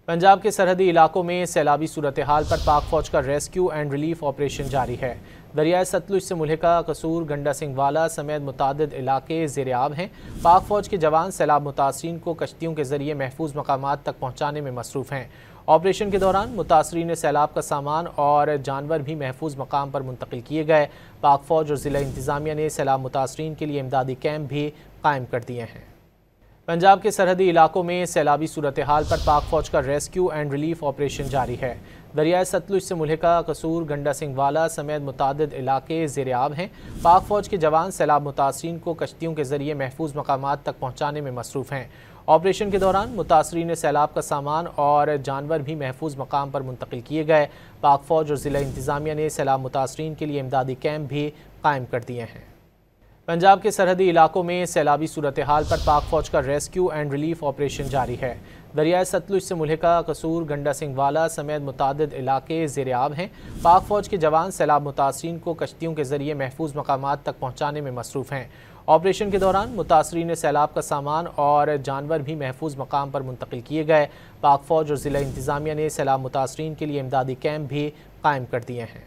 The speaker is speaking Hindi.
पंजाब के सरहदी इलाकों में सैलाबी सूरत हाल पर पाक फौज का रेस्क्यू एंड रिलीफ ऑपरेशन जारी है। दरियाए सतलुज से मुल्हिका कसूर, गंडा सिंह वाला समेत मुतादिद इलाके ज़ेर-ए-आब हैं। पाक फौज के जवान सैलाब मुतासरीन को कश्तियों के जरिए महफूज मकामात तक पहुँचाने में मसरूफ़ हैं। ऑपरेशन के दौरान मुतासरीन सैलाब का सामान और जानवर भी महफूज मकाम पर मुंतकिल किए गए। पाक फौज और ज़िला इंतज़ामिया ने सैलाब मुतासरीन के लिए इमदादी कैंप भी कायम कर दिए हैं। पंजाब के सरहदी इलाकों में सैलाबी सूरत हाल पर पाक फौज का रेस्क्यू एंड रिलीफ ऑपरेशन जारी है। दरियाए सतलुज से मुल्हिका कसूर, गंडा सिंह वाला समेत मुतादिद इलाके ज़ेर-ए-आब हैं। पाक फौज के जवान सैलाब मुतासरीन को कश्तियों के जरिए महफूज मकामात तक पहुँचाने में मसरूफ़ हैं। ऑपरेशन के दौरान मुतासरीन सैलाब का सामान और जानवर भी महफूज मकाम पर मुंतकिल किए गए। पाक फौज और ज़िला इंतज़ामिया ने सैलाब मुतासरीन के लिए इमदादी कैंप भी कायम कर दिए हैं। पंजाब के सरहदी इलाकों में सैलाबी सूरत हाल पर पाक फौज का रेस्क्यू एंड रिलीफ ऑपरेशन जारी है। दरियाए सतलुज से मुल्हिका कसूर, गंडा सिंह वाला समेत मुतादिद इलाके ज़ेर-ए-आब हैं। पाक फौज के जवान सैलाब मुतासरीन को कश्तियों के जरिए महफूज मकामात तक पहुँचाने में मसरूफ़ हैं। ऑपरेशन के दौरान मुतासरीन सैलाब का सामान और जानवर भी महफूज मकाम पर मुंतकिल किए गए। पाक फौज और ज़िला इंतज़ामिया ने सैलाब मुतासरीन के लिए इमदादी कैंप भी कायम कर दिए हैं।